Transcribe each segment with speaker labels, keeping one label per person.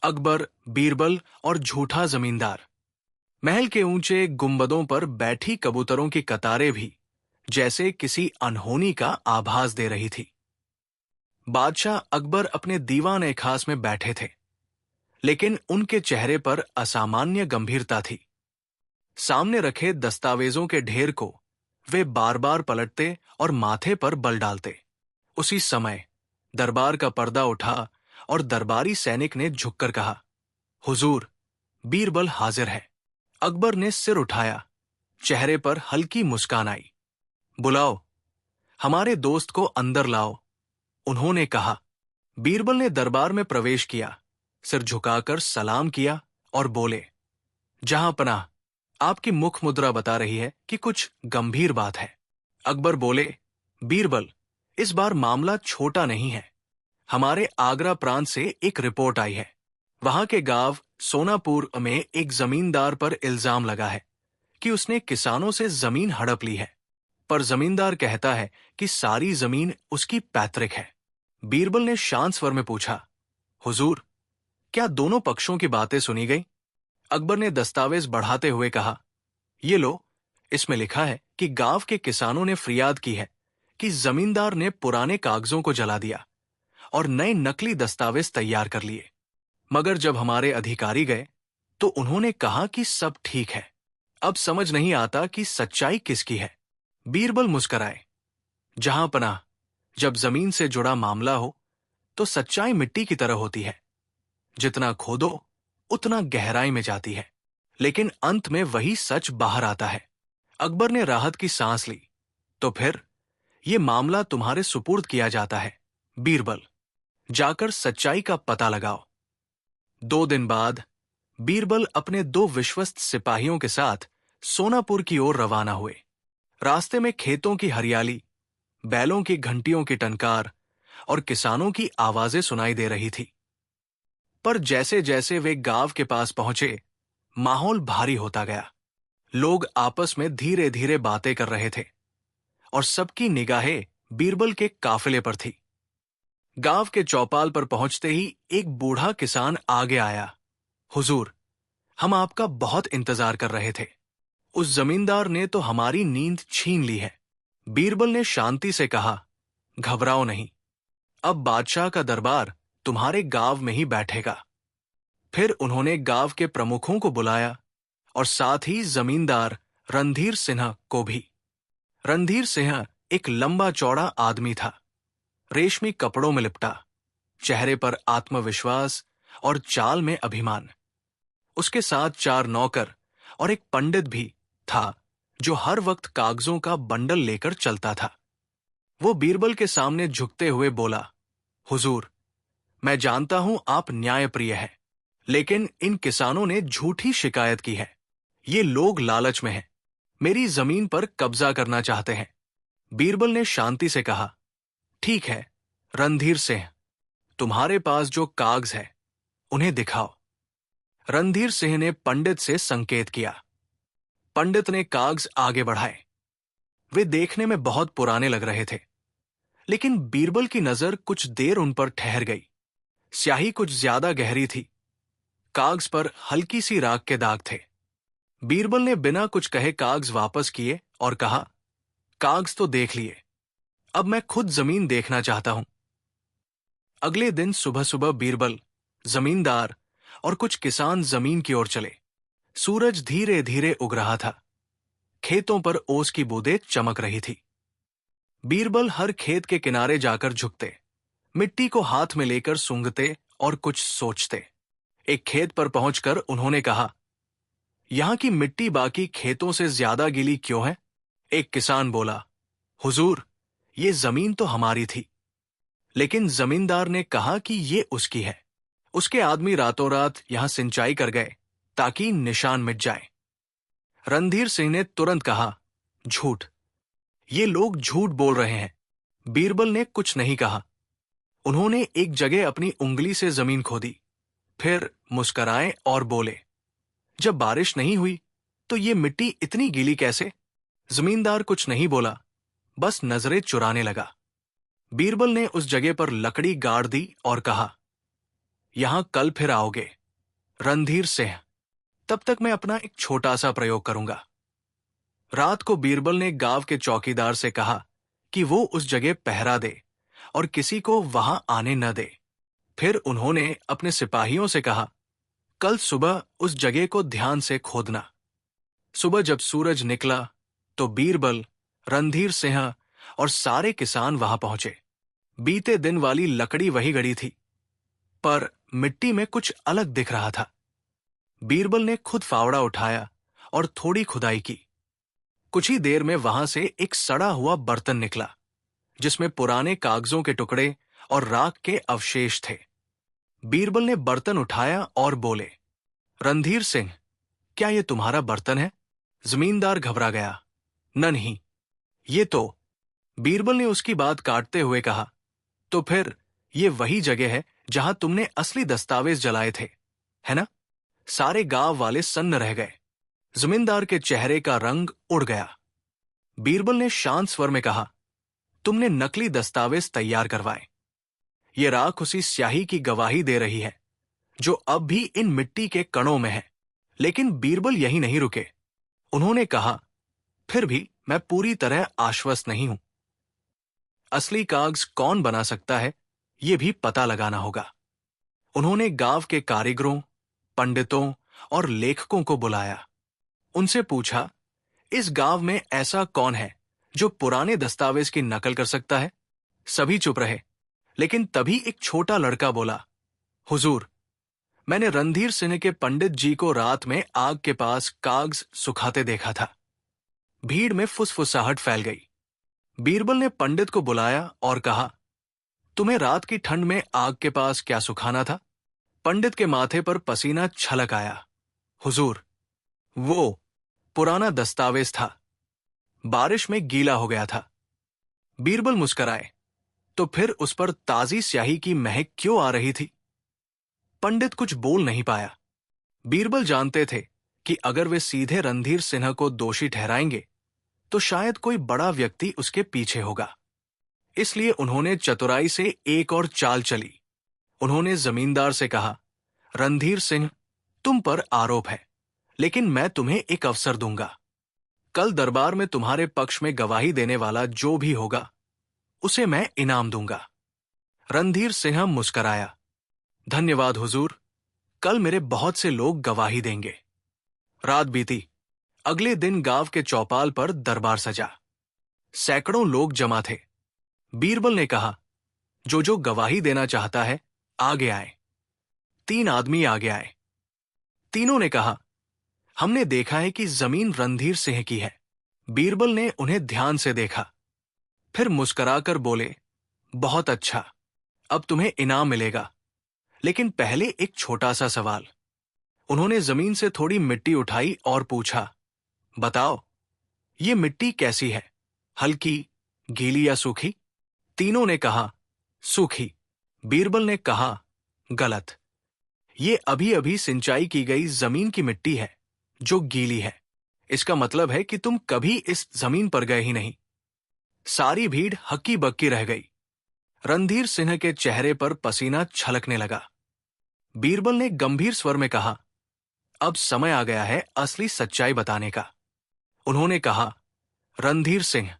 Speaker 1: अकबर, बीरबल और झूठा जमींदार। महल के ऊंचे गुंबदों पर बैठी कबूतरों की कतारें भी जैसे किसी अनहोनी का आभास दे रही थी। बादशाह अकबर अपने दीवान ए खास में बैठे थे, लेकिन उनके चेहरे पर असामान्य गंभीरता थी। सामने रखे दस्तावेजों के ढेर को वे बार बार पलटते और माथे पर बल डालते। उसी समय दरबार का पर्दा उठा और दरबारी सैनिक ने झुककर कहा, हुजूर, बीरबल हाजिर है। अकबर ने सिर उठाया, चेहरे पर हल्की मुस्कान आई। बुलाओ, हमारे दोस्त को अंदर लाओ, उन्होंने कहा। बीरबल ने दरबार में प्रवेश किया, सिर झुकाकर सलाम किया और बोले, जहां पनाह, आपकी मुख मुद्रा बता रही है कि कुछ गंभीर बात है। अकबर बोले, बीरबल, इस बार मामला छोटा नहीं है। हमारे आगरा प्रांत से एक रिपोर्ट आई है। वहां के गांव सोनापुर में एक जमींदार पर इल्जाम लगा है कि उसने किसानों से जमीन हड़प ली है, पर जमींदार कहता है कि सारी जमीन उसकी पैतृक है। बीरबल ने शांत स्वर में पूछा, हुजूर, क्या दोनों पक्षों की बातें सुनी गई? अकबर ने दस्तावेज बढ़ाते हुए कहा, ये लो, इसमें लिखा है कि गांव के किसानों ने फरियाद की है कि जमींदार ने पुराने कागजों को जला दिया और नए नकली दस्तावेज तैयार कर लिए। मगर जब हमारे अधिकारी गए तो उन्होंने कहा कि सब ठीक है। अब समझ नहीं आता कि सच्चाई किसकी है। बीरबल मुस्कराए, जहां पनाह, जब जमीन से जुड़ा मामला हो तो सच्चाई मिट्टी की तरह होती है, जितना खोदो उतना गहराई में जाती है, लेकिन अंत में वही सच बाहर आता है। अकबर ने राहत की सांस ली। तो फिर यह मामला तुम्हारे सुपुर्द किया जाता है बीरबल, जाकर सच्चाई का पता लगाओ। 2 दिन बाद बीरबल अपने 2 विश्वस्त सिपाहियों के साथ सोनापुर की ओर रवाना हुए। रास्ते में खेतों की हरियाली, बैलों की घंटियों की टनकार और किसानों की आवाजें सुनाई दे रही थी। पर जैसे जैसे वे गांव के पास पहुंचे, माहौल भारी होता गया। लोग आपस में धीरे धीरे बातें कर रहे थे और सबकी निगाहें बीरबल के काफिले पर थी। गांव के चौपाल पर पहुंचते ही एक बूढ़ा किसान आगे आया। हुजूर, हम आपका बहुत इंतजार कर रहे थे। उस जमींदार ने तो हमारी नींद छीन ली है। बीरबल ने शांति से कहा, घबराओ नहीं, अब बादशाह का दरबार तुम्हारे गांव में ही बैठेगा। फिर उन्होंने गांव के प्रमुखों को बुलाया और साथ ही जमींदार रणधीर सिंह को भी। रणधीर सिंह एक लंबा चौड़ा आदमी था, रेशमी कपड़ों में लिपटा, चेहरे पर आत्मविश्वास और चाल में अभिमान। उसके साथ 4 नौकर और एक पंडित भी था जो हर वक्त कागजों का बंडल लेकर चलता था। वो बीरबल के सामने झुकते हुए बोला, हुजूर, मैं जानता हूं आप न्यायप्रिय हैं, लेकिन इन किसानों ने झूठी शिकायत की है। ये लोग लालच में हैं, मेरी जमीन पर कब्जा करना चाहते हैं। बीरबल ने शांति से कहा, ठीक है रणधीर सिंह, तुम्हारे पास जो कागज है उन्हें दिखाओ। रणधीर सिंह ने पंडित से संकेत किया। पंडित ने कागज आगे बढ़ाए। वे देखने में बहुत पुराने लग रहे थे, लेकिन बीरबल की नजर कुछ देर उन पर ठहर गई। स्याही कुछ ज्यादा गहरी थी, कागज पर हल्की सी राख के दाग थे। बीरबल ने बिना कुछ कहे कागज वापस किए और कहा, कागज तो देख लिए, अब मैं खुद जमीन देखना चाहता हूं। अगले दिन सुबह सुबह बीरबल, जमींदार और कुछ किसान जमीन की ओर चले। सूरज धीरे धीरे उग रहा था। खेतों पर ओस की बूंदें चमक रही थी। बीरबल हर खेत के किनारे जाकर झुकते, मिट्टी को हाथ में लेकर सूंघते और कुछ सोचते। एक खेत पर पहुंचकर उन्होंने कहा, यहां की मिट्टी बाकी खेतों से ज्यादा गीली क्यों है? एक किसान बोला, हुजूर, ये जमीन तो हमारी थी, लेकिन जमींदार ने कहा कि ये उसकी है। उसके आदमी रातों रात यहां सिंचाई कर गए ताकि निशान मिट जाए। रणधीर सिंह ने तुरंत कहा, झूठ, ये लोग झूठ बोल रहे हैं। बीरबल ने कुछ नहीं कहा। उन्होंने एक जगह अपनी उंगली से जमीन खोदी, फिर मुस्कराए और बोले, जब बारिश नहीं हुई तो ये मिट्टी इतनी गीली कैसे? जमींदार कुछ नहीं बोला, बस नजरें चुराने लगा। बीरबल ने उस जगह पर लकड़ी गाड़ दी और कहा, यहां कल फिर आओगे, रणधीर सिंह। तब तक मैं अपना एक छोटा सा प्रयोग करूंगा। रात को बीरबल ने गांव के चौकीदार से कहा कि वो उस जगह पहरा दे और किसी को वहां आने न दे। फिर उन्होंने अपने सिपाहियों से कहा, कल सुबह उस जगह को ध्यान से खोदना। सुबह जब सूरज निकला तो बीरबल, रणधीर सिंह और सारे किसान वहां पहुंचे। बीते दिन वाली लकड़ी वही गड़ी थी, पर मिट्टी में कुछ अलग दिख रहा था। बीरबल ने खुद फावड़ा उठाया और थोड़ी खुदाई की। कुछ ही देर में वहां से एक सड़ा हुआ बर्तन निकला, जिसमें पुराने कागजों के टुकड़े और राख के अवशेष थे। बीरबल ने बर्तन उठाया और बोले, रणधीर सिंह, क्या ये तुम्हारा बर्तन है? जमींदार घबरा गया। नहीं, ये तो। बीरबल ने उसकी बात काटते हुए कहा, तो फिर ये वही जगह है जहां तुमने असली दस्तावेज जलाए थे, है ना? सारे गांव वाले सन्न रह गए। जमींदार के चेहरे का रंग उड़ गया। बीरबल ने शांत स्वर में कहा, तुमने नकली दस्तावेज तैयार करवाए। ये राख उसी स्याही की गवाही दे रही है जो अब भी इन मिट्टी के कणों में है। लेकिन बीरबल यही नहीं रुके। उन्होंने कहा, फिर भी मैं पूरी तरह आश्वस्त नहीं हूं। असली कागज कौन बना सकता है, यह भी पता लगाना होगा। उन्होंने गांव के कारीगरों, पंडितों और लेखकों को बुलाया। उनसे पूछा, इस गांव में ऐसा कौन है जो पुराने दस्तावेज की नकल कर सकता है? सभी चुप रहे, लेकिन तभी एक छोटा लड़का बोला, हुजूर, मैंने रणधीर सिंह के पंडित जी को रात में आग के पास कागज सुखाते देखा था। भीड़ में फुसफुसाहट फैल गई। बीरबल ने पंडित को बुलाया और कहा, तुम्हें रात की ठंड में आग के पास क्या सुखाना था? पंडित के माथे पर पसीना छलक आया। हुजूर, वो पुराना दस्तावेज था, बारिश में गीला हो गया था। बीरबल मुस्कराए, तो फिर उस पर ताजी स्याही की महक क्यों आ रही थी? पंडित कुछ बोल नहीं पाया। बीरबल जानते थे कि अगर वे सीधे रणधीर सिन्हा को दोषी ठहराएंगे तो शायद कोई बड़ा व्यक्ति उसके पीछे होगा। इसलिए उन्होंने चतुराई से एक और चाल चली। उन्होंने जमींदार से कहा, रणधीर सिंह, तुम पर आरोप है, लेकिन मैं तुम्हें एक अवसर दूंगा। कल दरबार में तुम्हारे पक्ष में गवाही देने वाला जो भी होगा, उसे मैं इनाम दूंगा। रणधीर सिंह मुस्कराया, धन्यवाद हुजूर, कल मेरे बहुत से लोग गवाही देंगे। रात बीती। अगले दिन गांव के चौपाल पर दरबार सजा। सैकड़ों लोग जमा थे। बीरबल ने कहा, जो जो गवाही देना चाहता है आगे आए। 3 आदमी आगे आए। तीनों ने कहा, हमने देखा है कि जमीन रणधीर सिंह की है। बीरबल ने उन्हें ध्यान से देखा, फिर मुस्कुराकर बोले, बहुत अच्छा, अब तुम्हें इनाम मिलेगा, लेकिन पहले एक छोटा सा सवाल। उन्होंने जमीन से थोड़ी मिट्टी उठाई और पूछा, बताओ, ये मिट्टी कैसी है? हल्की, गीली या सूखी? तीनों ने कहा, सूखी। बीरबल ने कहा, गलत। ये अभी अभी सिंचाई की गई जमीन की मिट्टी है जो गीली है। इसका मतलब है कि तुम कभी इस जमीन पर गए ही नहीं। सारी भीड़ हक्की बक्की रह गई। रणधीर सिंह के चेहरे पर पसीना छलकने लगा। बीरबल ने गंभीर स्वर में कहा, अब समय आ गया है असली सच्चाई बताने का। उन्होंने कहा, रणधीर सिंह,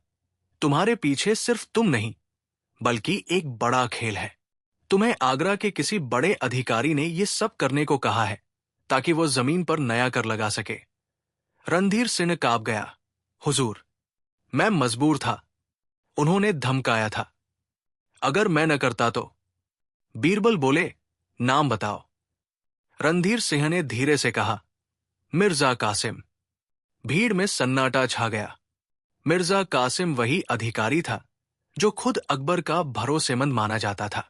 Speaker 1: तुम्हारे पीछे सिर्फ तुम नहीं, बल्कि एक बड़ा खेल है। तुम्हें आगरा के किसी बड़े अधिकारी ने यह सब करने को कहा है ताकि वो जमीन पर नया कर लगा सके। रणधीर सिंह कांप गया। हुजूर, मैं मजबूर था। उन्होंने धमकाया था। अगर मैं न करता तो? बीरबल बोले, नाम बताओ। रणधीर सिंह ने धीरे से कहा, मिर्जा कासिम। भीड़ में सन्नाटा छा गया। मिर्जा कासिम वही अधिकारी था जो खुद अकबर का भरोसेमंद माना जाता था।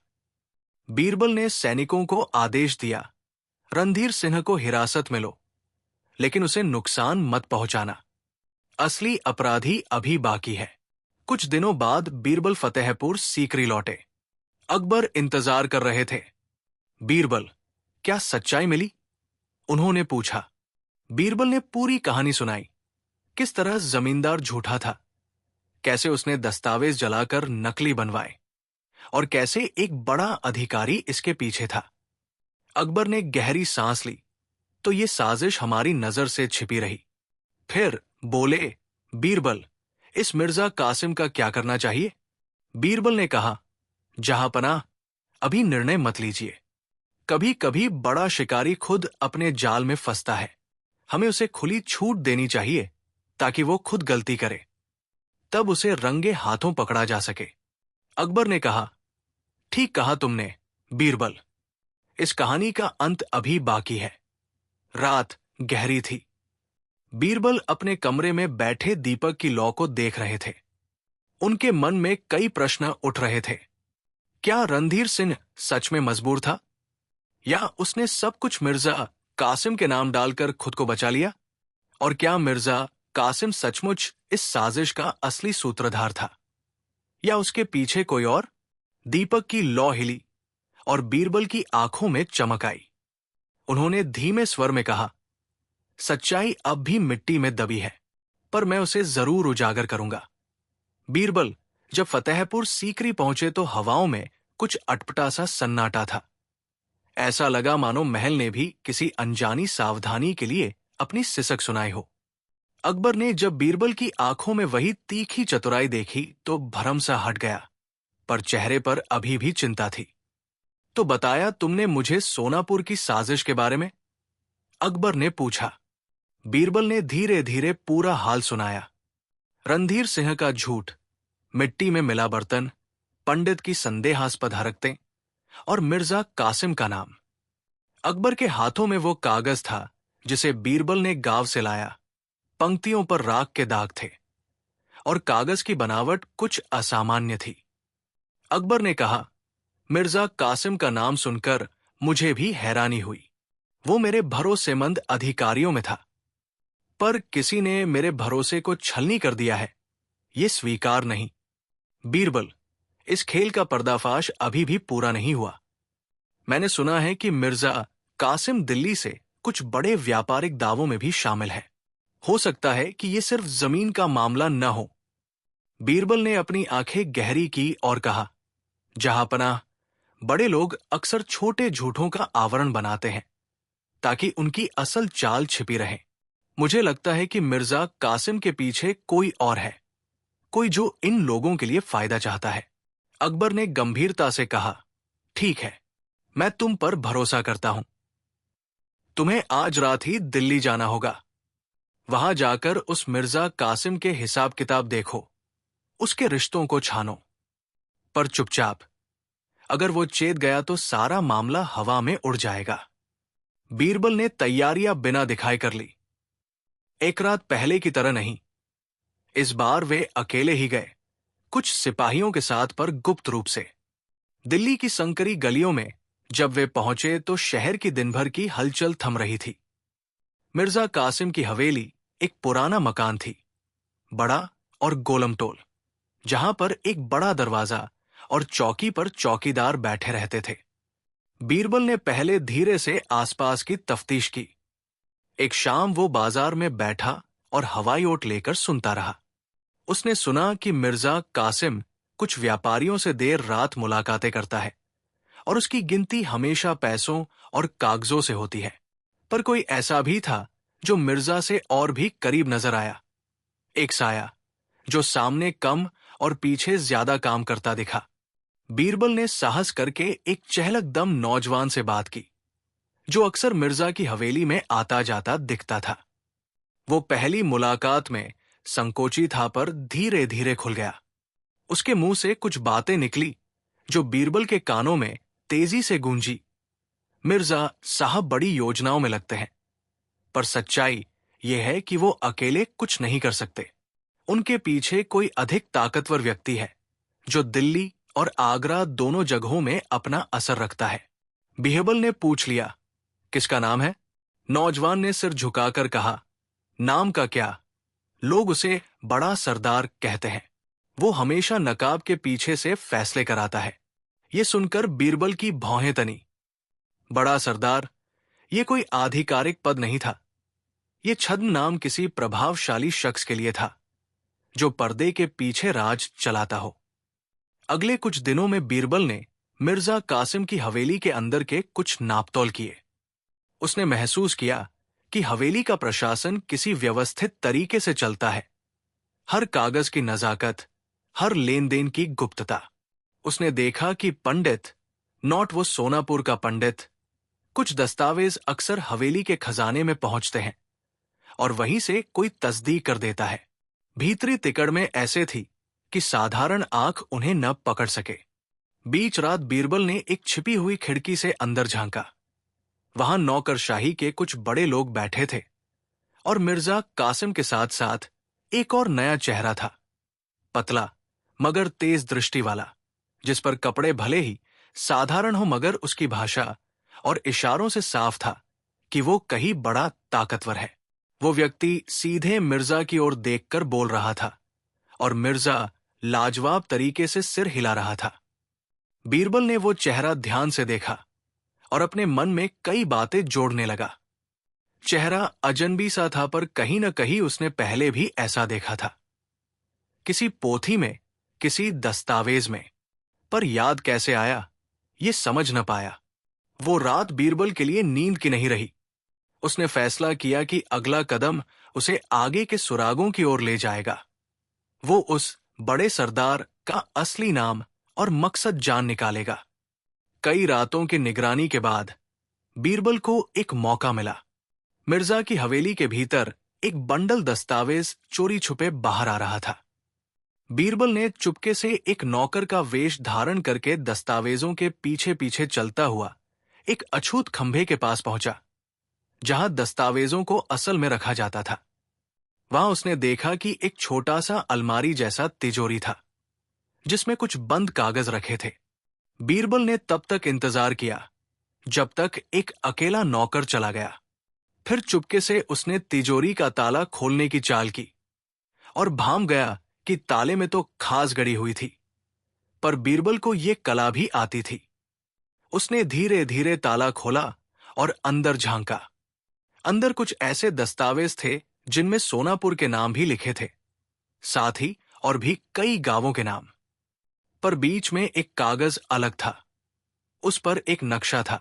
Speaker 1: बीरबल ने सैनिकों को आदेश दिया, रणधीर सिंह को हिरासत में लो, लेकिन उसे नुकसान मत पहुंचाना। असली अपराधी अभी बाकी है। कुछ दिनों बाद बीरबल फतेहपुर सीकरी लौटे। अकबर इंतजार कर रहे थे। बीरबल, क्या सच्चाई मिली? उन्होंने पूछा। बीरबल ने पूरी कहानी सुनाई। किस तरह जमींदार झूठा था, कैसे उसने दस्तावेज जलाकर नकली बनवाए, और कैसे एक बड़ा अधिकारी इसके पीछे था। अकबर ने गहरी सांस ली तो ये साजिश हमारी नजर से छिपी रही। फिर बोले, बीरबल, इस मिर्जा कासिम का क्या करना चाहिए? बीरबल ने कहा, जहांपनाह, अभी निर्णय मत लीजिए। कभी कभी बड़ा शिकारी खुद अपने जाल में फंसता है। हमें उसे खुली छूट देनी चाहिए ताकि वो खुद गलती करे, तब उसे रंगे हाथों पकड़ा जा सके। अकबर ने कहा, ठीक कहा तुमने बीरबल। इस कहानी का अंत अभी बाकी है। रात गहरी थी। बीरबल अपने कमरे में बैठे दीपक की लौ को देख रहे थे। उनके मन में कई प्रश्न उठ रहे थे। क्या रणधीर सिंह सच में मजबूर था, या उसने सब कुछ मिर्जा कासिम के नाम डालकर खुद को बचा लिया? और क्या मिर्जा कासिम सचमुच इस साजिश का असली सूत्रधार था, या उसके पीछे कोई और? दीपक की लौ हिली और बीरबल की आंखों में चमक आई। उन्होंने धीमे स्वर में कहा, सच्चाई अब भी मिट्टी में दबी है, पर मैं उसे जरूर उजागर करूंगा। बीरबल, जब फतेहपुर सीकरी पहुंचे तो हवाओं में कुछ अटपटा सा सन्नाटा था। ऐसा लगा मानो महल ने भी किसी अनजानी सावधानी के लिए अपनी सिसक सुनाई हो। अकबर ने जब बीरबल की आंखों में वही तीखी चतुराई देखी तो भरम सा हट गया, पर चेहरे पर अभी भी चिंता थी। तो बताया तुमने मुझे सोनापुर की साजिश के बारे में? अकबर ने पूछा। बीरबल ने धीरे धीरे पूरा हाल सुनाया। रणधीर सिंह का झूठ, मिट्टी में मिला बर्तन, पंडित की संदेहास्पद हरकतें और मिर्जा कासिम का नाम। अकबर के हाथों में वो कागज था जिसे बीरबल ने गांव से लाया। पंक्तियों पर राख के दाग थे और कागज की बनावट कुछ असामान्य थी। अकबर ने कहा, मिर्जा कासिम का नाम सुनकर मुझे भी हैरानी हुई। वो मेरे भरोसेमंद अधिकारियों में था, पर किसी ने मेरे भरोसे को छलनी कर दिया है, ये स्वीकार नहीं। बीरबल, इस खेल का पर्दाफाश अभी भी पूरा नहीं हुआ। मैंने सुना है कि मिर्जा कासिम दिल्ली से कुछ बड़े व्यापारिक दावों में भी शामिल है। हो सकता है कि ये सिर्फ जमीन का मामला न हो। बीरबल ने अपनी आंखें गहरी की और कहा, जहांपनाह, बड़े लोग अक्सर छोटे झूठों का आवरण बनाते हैं ताकि उनकी असल चाल छिपी रहे। मुझे लगता है कि मिर्जा कासिम के पीछे कोई और है, कोई जो इन लोगों के लिए फायदा चाहता है। अकबर ने गंभीरता से कहा, ठीक है, मैं तुम पर भरोसा करता हूं। तुम्हें आज रात ही दिल्ली जाना होगा। वहां जाकर उस मिर्जा कासिम के हिसाब किताब देखो, उसके रिश्तों को छानो, पर चुपचाप। अगर वो चेत गया तो सारा मामला हवा में उड़ जाएगा। बीरबल ने तैयारियां बिना दिखाए कर ली। एक रात पहले की तरह नहीं। इस बार वे अकेले ही गए, कुछ सिपाहियों के साथ, पर गुप्त रूप से। दिल्ली की संकरी गलियों में जब वे पहुंचे तो शहर की दिन भर की हलचल थम रही थी। मिर्जा कासिम की हवेली एक पुराना मकान थी, बड़ा और गोलमटोल, जहां पर एक बड़ा दरवाजा और चौकी पर चौकीदार बैठे रहते थे। बीरबल ने पहले धीरे से आसपास की तफ्तीश की। एक शाम वो बाजार में बैठा और हवाई ओट लेकर सुनता रहा। उसने सुना कि मिर्जा कासिम कुछ व्यापारियों से देर रात मुलाकातें करता है और उसकी गिनती हमेशा पैसों और कागजों से होती है। पर कोई ऐसा भी था जो मिर्जा से और भी करीब नजर आया। एक साया जो सामने कम और पीछे ज्यादा काम करता दिखा। बीरबल ने साहस करके एक चहलक दम नौजवान से बात की, जो अक्सर मिर्जा की हवेली में आता जाता दिखता था। वो पहली मुलाकात में संकोची था, पर धीरे धीरे खुल गया। उसके मुंह से कुछ बातें निकली जो बीरबल के कानों में तेजी से गूंजी। मिर्जा साहब बड़ी योजनाओं में लगते हैं, पर सच्चाई यह है कि वो अकेले कुछ नहीं कर सकते। उनके पीछे कोई अधिक ताकतवर व्यक्ति है जो दिल्ली और आगरा दोनों जगहों में अपना असर रखता है। बीरबल ने पूछ लिया, किसका नाम है? नौजवान ने सिर झुकाकर कहा, नाम का क्या, लोग उसे बड़ा सरदार कहते हैं। वो हमेशा नकाब के पीछे से फैसले कराता है। ये सुनकर बीरबल की भौहें तनी। बड़ा सरदार, ये कोई आधिकारिक पद नहीं था। ये छद्म नाम किसी प्रभावशाली शख्स के लिए था जो पर्दे के पीछे राज चलाता हो। अगले कुछ दिनों में बीरबल ने मिर्जा कासिम की हवेली के अंदर के कुछ नापतोल किए। उसने महसूस किया कि हवेली का प्रशासन किसी व्यवस्थित तरीके से चलता है। हर कागज की नजाकत, हर लेन देन की गुप्तता। उसने देखा कि पंडित, नॉट वो सोनापुर का पंडित, कुछ दस्तावेज अक्सर हवेली के खजाने में पहुंचते हैं और वहीं से कोई तस्दीक कर देता है। भीतरी तिकड़ में ऐसे थी कि साधारण आंख उन्हें न पकड़ सके। बीच रात बीरबल ने एक छिपी हुई खिड़की से अंदर झांका। वहां नौकरशाही के कुछ बड़े लोग बैठे थे और मिर्जा कासिम के साथ साथ एक और नया चेहरा था, पतला मगर तेज दृष्टि वाला, जिस पर कपड़े भले ही साधारण हो मगर उसकी भाषा और इशारों से साफ था कि वो कहीं बड़ा ताकतवर है। वो व्यक्ति सीधे मिर्जा की ओर देखकर बोल रहा था और मिर्जा लाजवाब तरीके से सिर हिला रहा था। बीरबल ने वो चेहरा ध्यान से देखा और अपने मन में कई बातें जोड़ने लगा। चेहरा अजनबी सा था, पर कहीं न कहीं उसने पहले भी ऐसा देखा था, किसी पोथी में, किसी दस्तावेज में। पर याद कैसे आया, ये समझ न पाया। वो रात बीरबल के लिए नींद की नहीं रही। उसने फैसला किया कि अगला कदम उसे आगे के सुरागों की ओर ले जाएगा। वो उस बड़े सरदार का असली नाम और मकसद जान निकालेगा। कई रातों की निगरानी के बाद बीरबल को एक मौका मिला। मिर्जा की हवेली के भीतर एक बंडल दस्तावेज चोरी छुपे बाहर आ रहा था। बीरबल ने चुपके से एक नौकर का वेश धारण करके दस्तावेजों के पीछे पीछे चलता हुआ एक अछूत खंभे के पास पहुंचा, जहां दस्तावेजों को असल में रखा जाता था। वहां उसने देखा कि एक छोटा सा अलमारी जैसा तिजोरी था, जिसमें कुछ बंद कागज रखे थे। बीरबल ने तब तक इंतजार किया जब तक एक अकेला नौकर चला गया। फिर चुपके से उसने तिजोरी का ताला खोलने की चाल की और भाम गया कि ताले में तो खास गड़ी हुई थी, पर बीरबल को यह कला भी आती थी। उसने धीरे धीरे ताला खोला और अंदर झांका। अंदर कुछ ऐसे दस्तावेज थे जिनमें सोनापुर के नाम भी लिखे थे, साथ ही और भी कई गांवों के नाम। पर बीच में एक कागज अलग था। उस पर एक नक्शा था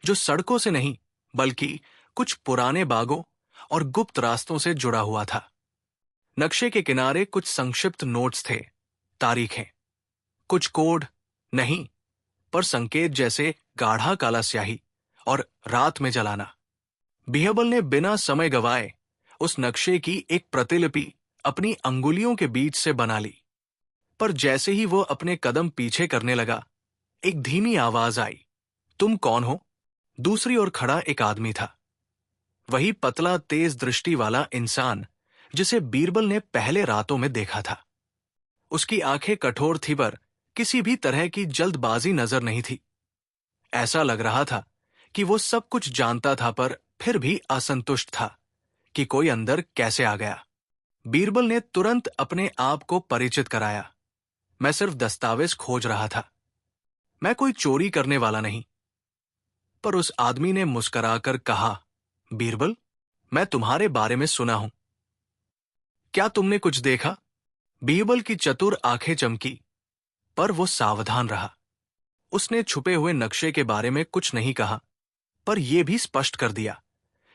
Speaker 1: जो सड़कों से नहीं बल्कि कुछ पुराने बागों और गुप्त रास्तों से जुड़ा हुआ था। नक्शे के किनारे कुछ संक्षिप्त नोट्स थे, तारीखें, कुछ कोड नहीं, पर संकेत जैसे गाढ़ा काला स्याही और रात में जलाना। बीरबल ने बिना समय गवाए उस नक्शे की एक प्रतिलिपि अपनी अंगुलियों के बीच से बना ली। पर जैसे ही वो अपने कदम पीछे करने लगा, एक धीमी आवाज आई, तुम कौन हो? दूसरी ओर खड़ा एक आदमी था, वही पतला तेज दृष्टि वाला इंसान जिसे बीरबल ने पहले रातों में देखा था। उसकी आंखें कठोर थी, पर किसी भी तरह की जल्दबाजी नजर नहीं थी। ऐसा लग रहा था कि वो सब कुछ जानता था, पर फिर भी असंतुष्ट था कि कोई अंदर कैसे आ गया। बीरबल ने तुरंत अपने आप को परिचित कराया, मैं सिर्फ दस्तावेज खोज रहा था, मैं कोई चोरी करने वाला नहीं। पर उस आदमी ने मुस्कुराकर कहा, बीरबल, मैं तुम्हारे बारे में सुना हूं, क्या तुमने कुछ देखा? बीरबल की चतुर आंखें चमकी, पर वो सावधान रहा। उसने छुपे हुए नक्शे के बारे में कुछ नहीं कहा, पर यह भी स्पष्ट कर दिया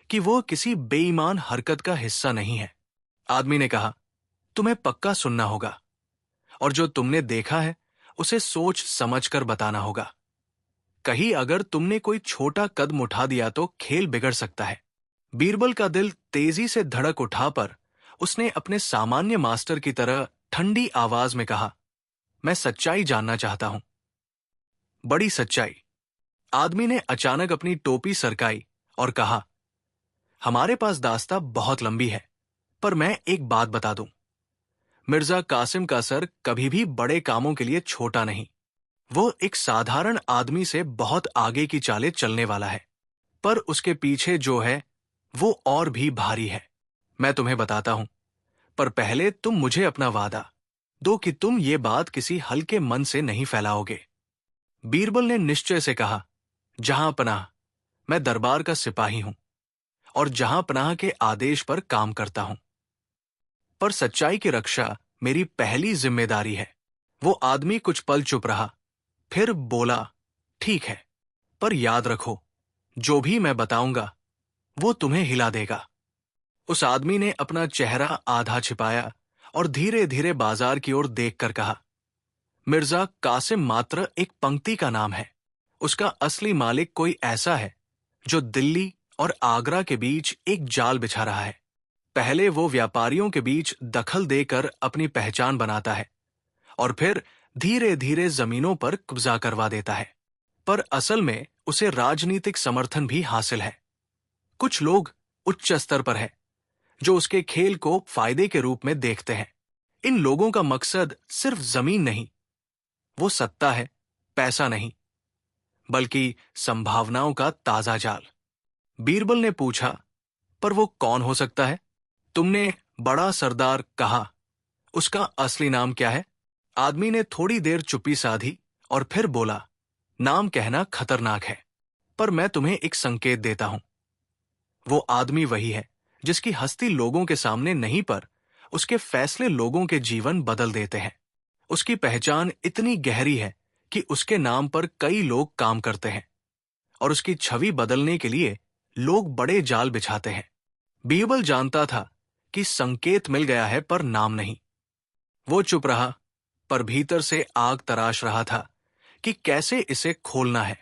Speaker 1: कि वो किसी बेईमान हरकत का हिस्सा नहीं है। आदमी ने कहा, तुम्हें पक्का सुनना होगा और जो तुमने देखा है उसे सोच समझकर बताना होगा। कहीं अगर तुमने कोई छोटा कदम उठा दिया तो खेल बिगड़ सकता है। बीरबल का दिल तेजी से धड़क उठा, पर उसने अपने सामान्य मास्टर की तरह ठंडी आवाज में कहा, मैं सच्चाई जानना चाहता हूं, बड़ी सच्चाई। आदमी ने अचानक अपनी टोपी सरकाई और कहा, हमारे पास दास्ता बहुत लंबी है, पर मैं एक बात बता दूं, मिर्जा कासिम का सर कभी भी बड़े कामों के लिए छोटा नहीं। वो एक साधारण आदमी से बहुत आगे की चालें चलने वाला है, पर उसके पीछे जो है वो और भी भारी है। मैं तुम्हें बताता हूं, पर पहले तुम मुझे अपना वादा दो कि तुम ये बात किसी हल्के मन से नहीं फैलाओगे। बीरबल ने निश्चय से कहा, जहां पनाह, मैं दरबार का सिपाही हूं और जहां पनाह के आदेश पर काम करता हूं, पर सच्चाई की रक्षा मेरी पहली जिम्मेदारी है। वो आदमी कुछ पल चुप रहा, फिर बोला, ठीक है, पर याद रखो, जो भी मैं बताऊंगा वो तुम्हें हिला देगा। उस आदमी ने अपना चेहरा आधा छिपाया और धीरे धीरे बाजार की ओर देखकर कहा, मिर्जा कासिम मात्र एक पंक्ति का नाम है। उसका असली मालिक कोई ऐसा है जो दिल्ली और आगरा के बीच एक जाल बिछा रहा है। पहले वो व्यापारियों के बीच दखल देकर अपनी पहचान बनाता है और फिर धीरे धीरे जमीनों पर कब्जा करवा देता है। पर असल में उसे राजनीतिक समर्थन भी हासिल है। कुछ लोग उच्च स्तर पर है जो उसके खेल को फायदे के रूप में देखते हैं। इन लोगों का मकसद सिर्फ जमीन नहीं, वो सत्ता है, पैसा नहीं, बल्कि संभावनाओं का ताजा जाल। बीरबल ने पूछा, पर वो कौन हो सकता है? तुमने बड़ा सरदार कहा, उसका असली नाम क्या है? आदमी ने थोड़ी देर चुप्पी साधी और फिर बोला, नाम कहना खतरनाक है, पर मैं तुम्हें एक संकेत देता हूं। वो आदमी वही है जिसकी हस्ती लोगों के सामने नहीं, पर उसके फैसले लोगों के जीवन बदल देते हैं। उसकी पहचान इतनी गहरी है कि उसके नाम पर कई लोग काम करते हैं और उसकी छवि बदलने के लिए लोग बड़े जाल बिछाते हैं। बीरबल जानता था कि संकेत मिल गया है पर नाम नहीं। वो चुप रहा, पर भीतर से आग तराश रहा था कि कैसे इसे खोलना है।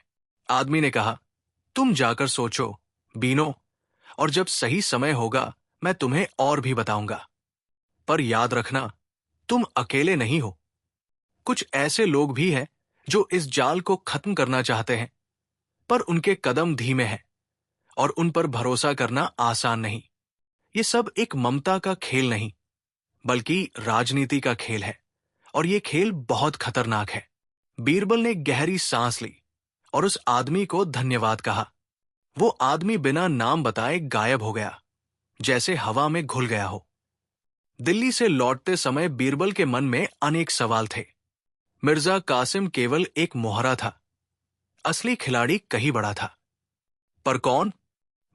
Speaker 1: आदमी ने कहा, तुम जाकर सोचो, बीनो, और जब सही समय होगा मैं तुम्हें और भी बताऊंगा। पर याद रखना, तुम अकेले नहीं हो। कुछ ऐसे लोग भी हैं जो इस जाल को खत्म करना चाहते हैं, पर उनके कदम धीमे हैं और उन पर भरोसा करना आसान नहीं। ये सब एक ममता का खेल नहीं, बल्कि राजनीति का खेल है, और ये खेल बहुत खतरनाक है। बीरबल ने गहरी सांस ली और उस आदमी को धन्यवाद कहा। वो आदमी बिना नाम बताए गायब हो गया, जैसे हवा में घुल गया हो। दिल्ली से लौटते समय बीरबल के मन में अनेक सवाल थे। मिर्जा कासिम केवल एक मोहरा था, असली खिलाड़ी कहीं बड़ा था। पर कौन?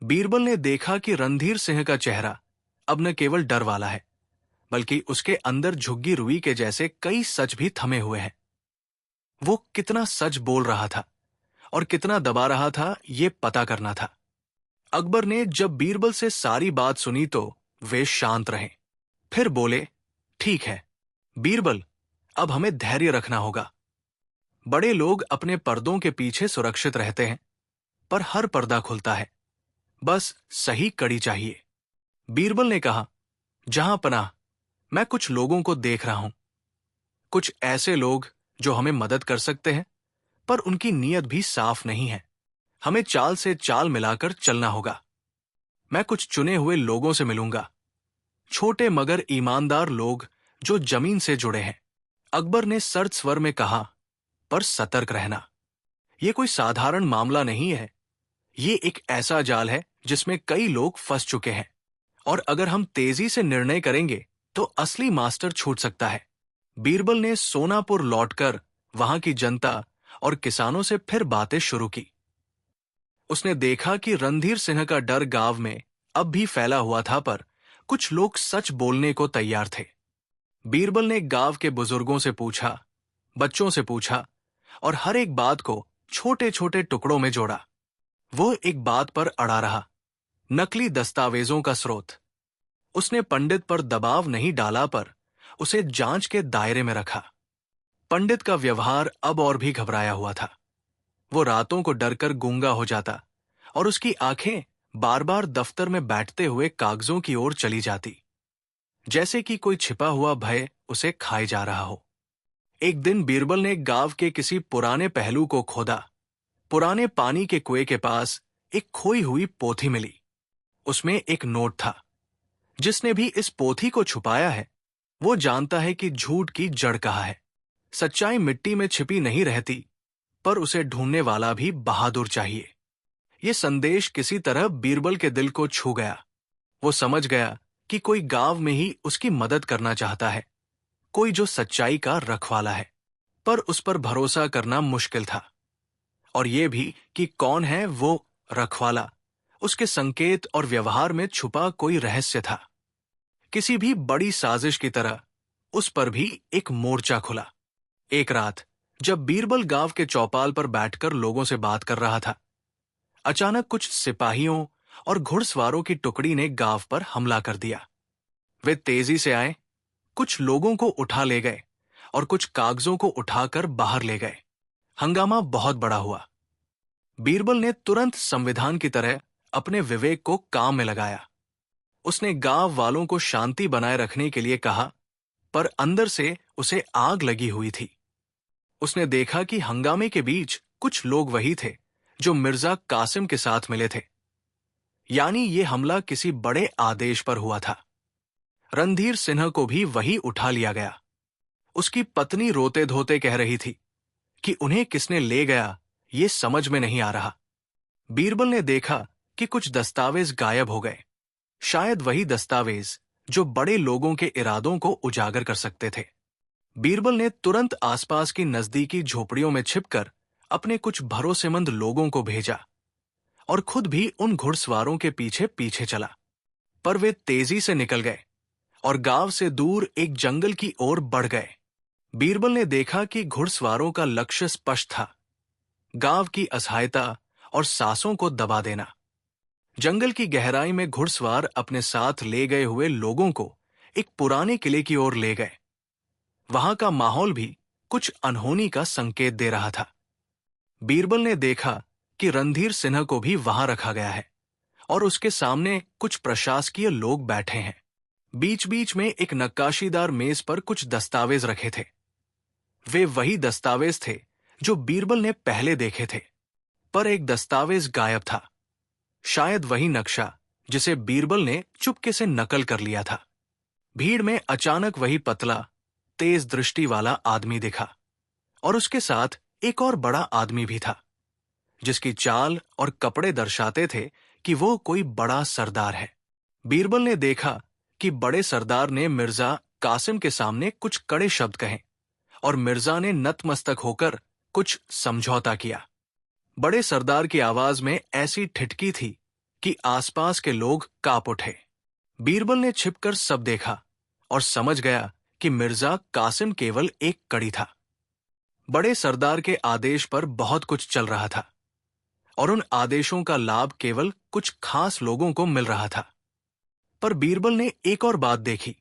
Speaker 1: बीरबल ने देखा कि रणधीर सिंह का चेहरा अब न केवल डर वाला है, बल्कि उसके अंदर झुग्गी रुई के जैसे कई सच भी थमे हुए हैं। वो कितना सच बोल रहा था और कितना दबा रहा था, ये पता करना था। अकबर ने जब बीरबल से सारी बात सुनी तो वे शांत रहे। फिर बोले, ठीक है बीरबल, अब हमें धैर्य रखना होगा। बड़े लोग अपने पर्दों के पीछे सुरक्षित रहते हैं, पर हर पर्दा खुलता है, बस सही कड़ी चाहिए। बीरबल ने कहा, जहां पनाह, मैं कुछ लोगों को देख रहा हूं। कुछ ऐसे लोग जो हमें मदद कर सकते हैं, पर उनकी नीयत भी साफ नहीं है। हमें चाल से चाल मिलाकर चलना होगा। मैं कुछ चुने हुए लोगों से मिलूंगा, छोटे मगर ईमानदार लोग जो जमीन से जुड़े हैं। अकबर ने सर्द स्वर में कहा, पर सतर्क रहना। यह कोई साधारण मामला नहीं है। ये एक ऐसा जाल है जिसमें कई लोग फंस चुके हैं, और अगर हम तेजी से निर्णय करेंगे तो असली मास्टर छूट सकता है। बीरबल ने सोनापुर लौटकर वहां की जनता और किसानों से फिर बातें शुरू की। उसने देखा कि रणधीर सिंह का डर गांव में अब भी फैला हुआ था, पर कुछ लोग सच बोलने को तैयार थे। बीरबल ने गांव के बुजुर्गों से पूछा, बच्चों से पूछा, और हर एक बात को छोटे छोटे टुकड़ों में जोड़ा। वो एक बात पर अड़ा रहा, नकली दस्तावेजों का स्रोत। उसने पंडित पर दबाव नहीं डाला, पर उसे जांच के दायरे में रखा। पंडित का व्यवहार अब और भी घबराया हुआ था। वो रातों को डरकर गूंगा हो जाता और उसकी आंखें बार बार दफ्तर में बैठते हुए कागजों की ओर चली जाती, जैसे कि कोई छिपा हुआ भय उसे खाए जा रहा हो। एक दिन बीरबल ने गांव के किसी पुराने पहलू को खोदा। पुराने पानी के कुएं के पास एक खोई हुई पोथी मिली। उसमें एक नोट था। जिसने भी इस पोथी को छुपाया है, वो जानता है कि झूठ की जड़ कहाँ है। सच्चाई मिट्टी में छिपी नहीं रहती, पर उसे ढूंढने वाला भी बहादुर चाहिए। ये संदेश किसी तरह बीरबल के दिल को छू गया। वो समझ गया कि कोई गांव में ही उसकी मदद करना चाहता है, कोई जो सच्चाई का रखवाला है। पर उस पर भरोसा करना मुश्किल था, और ये भी कि कौन है वो रखवाला। उसके संकेत और व्यवहार में छुपा कोई रहस्य था। किसी भी बड़ी साजिश की तरह उस पर भी एक मोर्चा खुला। एक रात जब बीरबल गांव के चौपाल पर बैठकर लोगों से बात कर रहा था, अचानक कुछ सिपाहियों और घुड़सवारों की टुकड़ी ने गांव पर हमला कर दिया। वे तेजी से आए, कुछ लोगों को उठा ले गए और कुछ कागजों को उठाकर बाहर ले गए। हंगामा बहुत बड़ा हुआ। बीरबल ने तुरंत संविधान की तरह अपने विवेक को काम में लगाया। उसने गांव वालों को शांति बनाए रखने के लिए कहा, पर अंदर से उसे आग लगी हुई थी। उसने देखा कि हंगामे के बीच कुछ लोग वही थे जो मिर्जा कासिम के साथ मिले थे, यानी ये हमला किसी बड़े आदेश पर हुआ था। रणधीर सिन्हा को भी वही उठा लिया गया। उसकी पत्नी रोते धोते कह रही थी कि उन्हें किसने ले गया ये समझ में नहीं आ रहा। बीरबल ने देखा कि कुछ दस्तावेज गायब हो गए, शायद वही दस्तावेज जो बड़े लोगों के इरादों को उजागर कर सकते थे। बीरबल ने तुरंत आसपास की नजदीकी झोपड़ियों में छिपकर अपने कुछ भरोसेमंद लोगों को भेजा और खुद भी उन घुड़सवारों के पीछे पीछे चला। पर वे तेजी से निकल गए और गांव से दूर एक जंगल की ओर बढ़ गए। बीरबल ने देखा कि घुड़सवारों का लक्ष्य स्पष्ट था, गांव की असहायता और सांसों को दबा देना। जंगल की गहराई में घुड़सवार अपने साथ ले गए हुए लोगों को एक पुराने किले की ओर ले गए। वहां का माहौल भी कुछ अनहोनी का संकेत दे रहा था। बीरबल ने देखा कि रणधीर सिन्हा को भी वहां रखा गया है और उसके सामने कुछ प्रशासकीय लोग बैठे हैं। बीच बीच में एक नक्काशीदार मेज पर कुछ दस्तावेज रखे थे। वे वही दस्तावेज थे जो बीरबल ने पहले देखे थे, पर एक दस्तावेज गायब था, शायद वही नक्शा जिसे बीरबल ने चुपके से नकल कर लिया था। भीड़ में अचानक वही पतला, तेज दृष्टि वाला आदमी दिखा और उसके साथ एक और बड़ा आदमी भी था, जिसकी चाल और कपड़े दर्शाते थे कि वो कोई बड़ा सरदार है। बीरबल ने देखा कि बड़े सरदार ने मिर्जा कासिम के सामने कुछ कड़े शब्द कहे और मिर्जा ने नतमस्तक होकर कुछ समझौता किया। बड़े सरदार की आवाज में ऐसी ठिठकी थी कि आसपास के लोग कांप उठे। बीरबल ने छिपकर सब देखा और समझ गया कि मिर्जा कासिम केवल एक कड़ी था। बड़े सरदार के आदेश पर बहुत कुछ चल रहा था और उन आदेशों का लाभ केवल कुछ खास लोगों को मिल रहा था। पर बीरबल ने एक और बात देखी।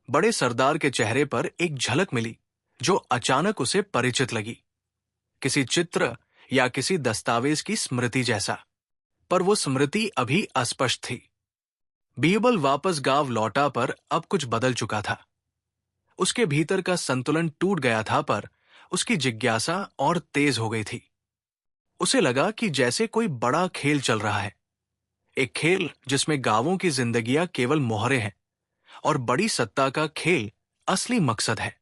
Speaker 1: बड़े सरदार के चेहरे पर एक झलक मिली जो अचानक उसे परिचित लगी, किसी चित्र या किसी दस्तावेज की स्मृति जैसा। पर वो स्मृति अभी अस्पष्ट थी। बीरबल वापस गांव लौटा पर अब कुछ बदल चुका था। उसके भीतर का संतुलन टूट गया था, पर उसकी जिज्ञासा और तेज हो गई थी। उसे लगा कि जैसे कोई बड़ा खेल चल रहा है, एक खेल जिसमें गांवों की जिंदगियां केवल मोहरे हैं और बड़ी सत्ता का खेल असली मकसद है।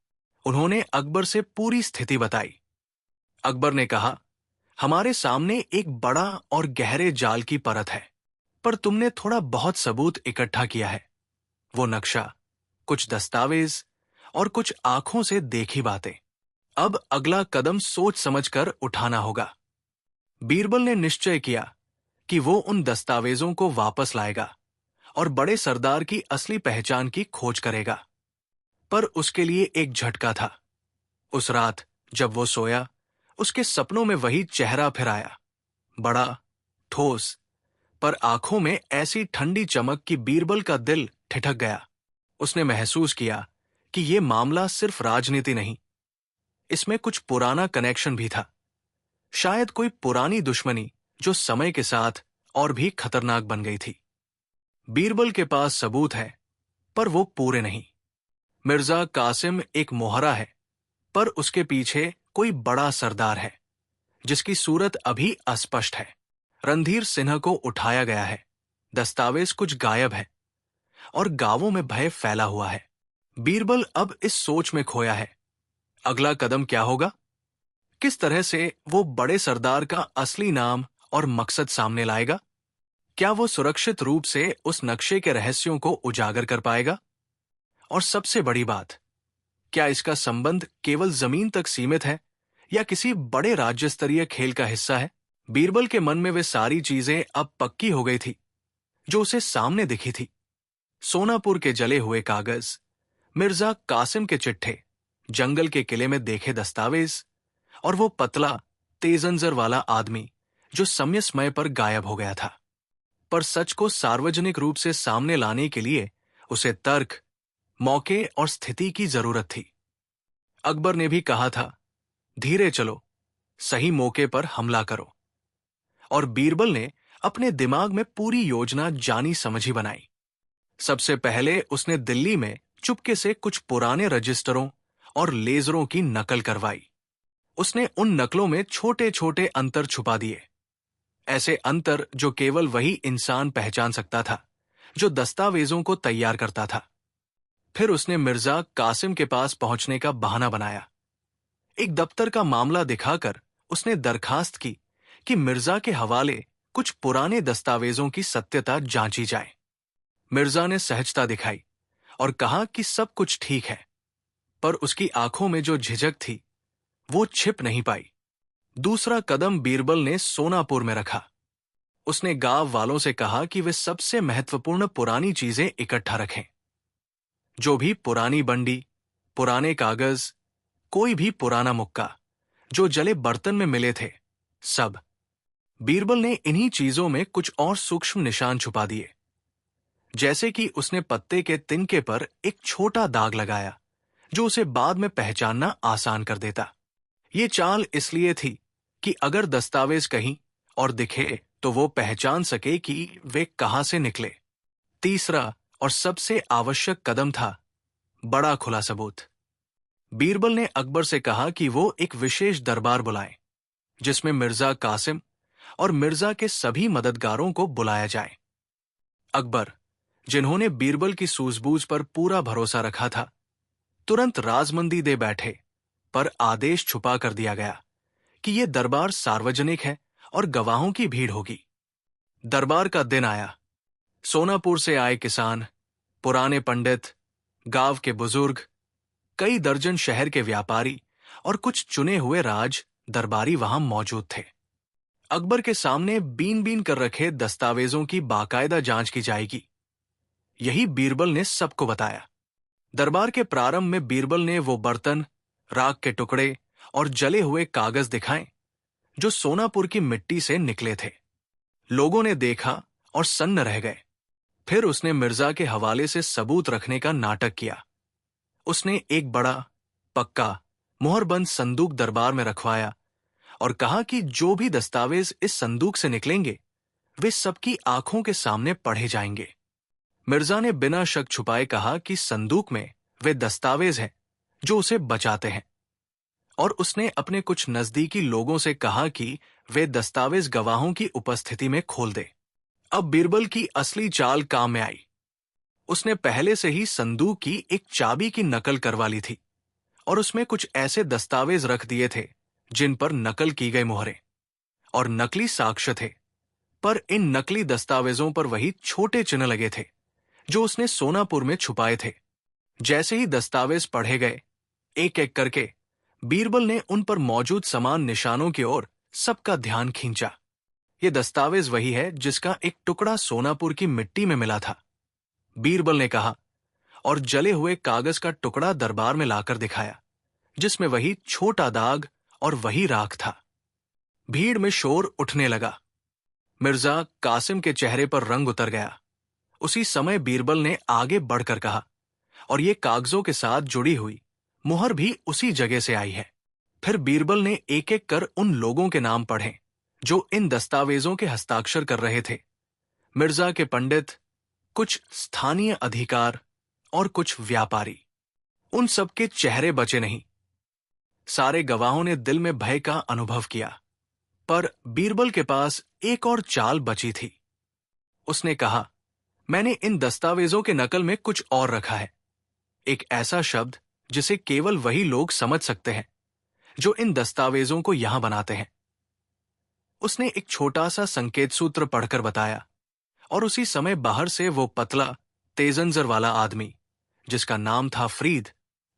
Speaker 1: उन्होंने अकबर से पूरी स्थिति बताई। अकबर ने कहा, हमारे सामने एक बड़ा और गहरे जाल की परत है, पर तुमने थोड़ा बहुत सबूत इकट्ठा किया है। वो नक्शा, कुछ दस्तावेज और कुछ आंखों से देखी बातें। अब अगला कदम सोच समझकर उठाना होगा। बीरबल ने निश्चय किया कि वो उन दस्तावेजों को वापस लाएगा और बड़े सरदार की असली पहचान की खोज करेगा। पर उसके लिए एक झटका था। उस रात जब वो सोया, उसके सपनों में वही चेहरा फिर आया, बड़ा, ठोस, पर आंखों में ऐसी ठंडी चमक कि बीरबल का दिल ठिठक गया। उसने महसूस किया कि ये मामला सिर्फ राजनीति नहीं, इसमें कुछ पुराना कनेक्शन भी था। शायद कोई पुरानी दुश्मनी जो समय के साथ और भी खतरनाक बन गई थी। बीरबल के पास सबूत है, पर वो पूरे नहीं। मिर्जा कासिम एक मोहरा है, पर उसके पीछे कोई बड़ा सरदार है जिसकी सूरत अभी अस्पष्ट है। रणधीर सिन्हा को उठाया गया है, दस्तावेज कुछ गायब है और गांवों में भय फैला हुआ है। बीरबल अब इस सोच में खोया है, अगला कदम क्या होगा? किस तरह से वो बड़े सरदार का असली नाम और मकसद सामने लाएगा? क्या वो सुरक्षित रूप से उस नक्शे के रहस्यों को उजागर कर पाएगा? और सबसे बड़ी बात, क्या इसका संबंध केवल जमीन तक सीमित है या किसी बड़े राज्य स्तरीय खेल का हिस्सा है? बीरबल के मन में वे सारी चीजें अब पक्की हो गई थी जो उसे सामने दिखी थी। सोनापुर के जले हुए कागज, मिर्जा कासिम के चिट्ठे, जंगल के किले में देखे दस्तावेज और वो पतला तेजंजर वाला आदमी जो समय समय पर गायब हो गया था। पर सच को सार्वजनिक रूप से सामने लाने के लिए उसे तर्क, मौके और स्थिति की जरूरत थी। अकबर ने भी कहा था, धीरे चलो, सही मौके पर हमला करो। और बीरबल ने अपने दिमाग में पूरी योजना जानी समझी बनाई। सबसे पहले उसने दिल्ली में चुपके से कुछ पुराने रजिस्टरों और लेजरों की नकल करवाई। उसने उन नकलों में छोटे छोटे अंतर छुपा दिए, ऐसे अंतर जो केवल वही इंसान पहचान सकता था जो दस्तावेजों को तैयार करता था। फिर उसने मिर्जा कासिम के पास पहुंचने का बहाना बनाया। एक दफ्तर का मामला दिखाकर उसने दरखास्त की कि मिर्जा के हवाले कुछ पुराने दस्तावेजों की सत्यता जांची जाए। मिर्जा ने सहजता दिखाई और कहा कि सब कुछ ठीक है, पर उसकी आंखों में जो झिझक थी वो छिप नहीं पाई। दूसरा कदम बीरबल ने सोनापुर में रखा। उसने गांव वालों से कहा कि वे सबसे महत्वपूर्ण पुरानी चीजें इकट्ठा रखें। जो भी पुरानी बंडी, पुराने कागज, कोई भी पुराना मुक्का जो जले बर्तन में मिले थे, सब। बीरबल ने इन्हीं चीजों में कुछ और सूक्ष्म निशान छुपा दिए। जैसे कि उसने पत्ते के तिनके पर एक छोटा दाग लगाया जो उसे बाद में पहचानना आसान कर देता। ये चाल इसलिए थी कि अगर दस्तावेज कहीं और दिखे तो वो पहचान सके कि वे कहां से निकले। तीसरा और सबसे आवश्यक कदम था बड़ा खुला सबूत। बीरबल ने अकबर से कहा कि वो एक विशेष दरबार बुलाए जिसमें मिर्जा कासिम और मिर्जा के सभी मददगारों को बुलाया जाए। अकबर, जिन्होंने बीरबल की सूझबूझ पर पूरा भरोसा रखा था, तुरंत राजमंदी दे बैठे, पर आदेश छुपा कर दिया गया कि यह दरबार सार्वजनिक है और गवाहों की भीड़ होगी। दरबार का दिन आया। सोनापुर से आए किसान, पुराने पंडित, गांव के बुजुर्ग, कई दर्जन शहर के व्यापारी और कुछ चुने हुए राज दरबारी वहां मौजूद थे। अकबर के सामने बीन बीन कर रखे दस्तावेजों की बाकायदा जांच की जाएगी, यही बीरबल ने सबको बताया। दरबार के प्रारंभ में बीरबल ने वो बर्तन, राख के टुकड़े और जले हुए कागज दिखाए जो सोनापुर की मिट्टी से निकले थे। लोगों ने देखा और सन्न रह गए। फिर उसने मिर्जा के हवाले से सबूत रखने का नाटक किया। उसने एक बड़ा, पक्का, मुहरबंद संदूक दरबार में रखवाया और कहा कि जो भी दस्तावेज इस संदूक से निकलेंगे वे सबकी आंखों के सामने पढ़े जाएंगे। मिर्जा ने बिना शक छुपाए कहा कि संदूक में वे दस्तावेज हैं जो उसे बचाते हैं, और उसने अपने कुछ नजदीकी लोगों से कहा कि वे दस्तावेज गवाहों की उपस्थिति में खोल दे। अब बीरबल की असली चाल काम में आई। उसने पहले से ही संदूक की एक चाबी की नकल करवा ली थी और उसमें कुछ ऐसे दस्तावेज रख दिए थे जिन पर नकल की गई मोहरें और नकली साक्ष्य थे, पर इन नकली दस्तावेजों पर वही छोटे चिन्ह लगे थे जो उसने सोनापुर में छुपाए थे। जैसे ही दस्तावेज पढ़े गए, एक एक करके बीरबल ने उन पर मौजूद समान निशानों की ओर सबका ध्यान खींचा। ये दस्तावेज वही है जिसका एक टुकड़ा सोनापुर की मिट्टी में मिला था, बीरबल ने कहा, और जले हुए कागज का टुकड़ा दरबार में लाकर दिखाया जिसमें वही छोटा दाग और वही राख था। भीड़ में शोर उठने लगा। मिर्जा कासिम के चेहरे पर रंग उतर गया। उसी समय बीरबल ने आगे बढ़कर कहा, और ये कागजों के साथ जुड़ी हुई मुहर भी उसी जगह से आई है। फिर बीरबल ने एक एक कर उन लोगों के नाम पढ़े जो इन दस्तावेजों के हस्ताक्षर कर रहे थे। मिर्जा के पंडित, कुछ स्थानीय अधिकार और कुछ व्यापारी। उन सबके चेहरे बचे नहीं। सारे गवाहों ने दिल में भय का अनुभव किया, पर बीरबल के पास एक और चाल बची थी। उसने कहा, मैंने इन दस्तावेजों के नकल में कुछ और रखा है, एक ऐसा शब्द जिसे केवल वही लोग समझ सकते हैं जो इन दस्तावेजों को यहां बनाते हैं। उसने एक छोटा सा संकेत सूत्र पढ़कर बताया, और उसी समय बाहर से वो पतला तेजंजर वाला आदमी जिसका नाम था फ्रीद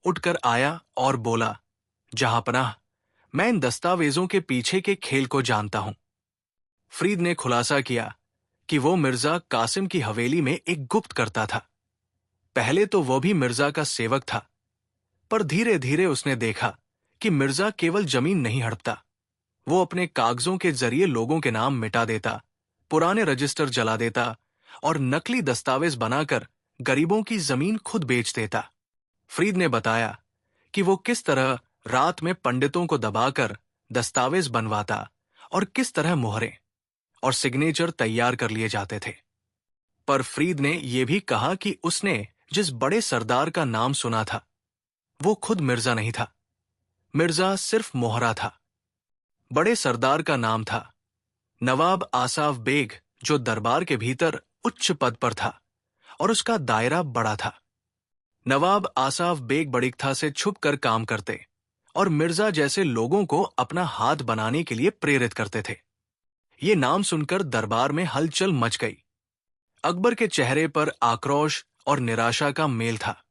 Speaker 1: उठकर आया और बोला, जहांपनाह, मैं इन दस्तावेजों के पीछे के खेल को जानता हूं। फ्रीद ने खुलासा किया कि वो मिर्जा कासिम की हवेली में एक गुप्त करता था। पहले तो वो भी मिर्जा का सेवक था, पर धीरे धीरे उसने देखा कि मिर्जा केवल जमीन नहीं हड़पता, वो अपने कागजों के जरिए लोगों के नाम मिटा देता, पुराने रजिस्टर जला देता और नकली दस्तावेज बनाकर गरीबों की जमीन खुद बेच देता। फ्रीद ने बताया कि वो किस तरह रात में पंडितों को दबाकर दस्तावेज बनवाता और किस तरह मोहरें और सिग्नेचर तैयार कर लिए जाते थे। पर फ्रीद ने यह भी कहा कि उसने जिस बड़े सरदार का नाम सुना था, वो खुद मिर्जा नहीं था। मिर्जा सिर्फ मोहरा था। बड़े सरदार का नाम था नवाब आसाफ बेग, जो दरबार के भीतर उच्च पद पर था और उसका दायरा बड़ा था। नवाब आसाफ बेग बड़िकथा से छुपकर काम करते और मिर्जा जैसे लोगों को अपना हाथ बनाने के लिए प्रेरित करते थे। ये नाम सुनकर दरबार में हलचल मच गई। अकबर के चेहरे पर आक्रोश और निराशा का मेल था।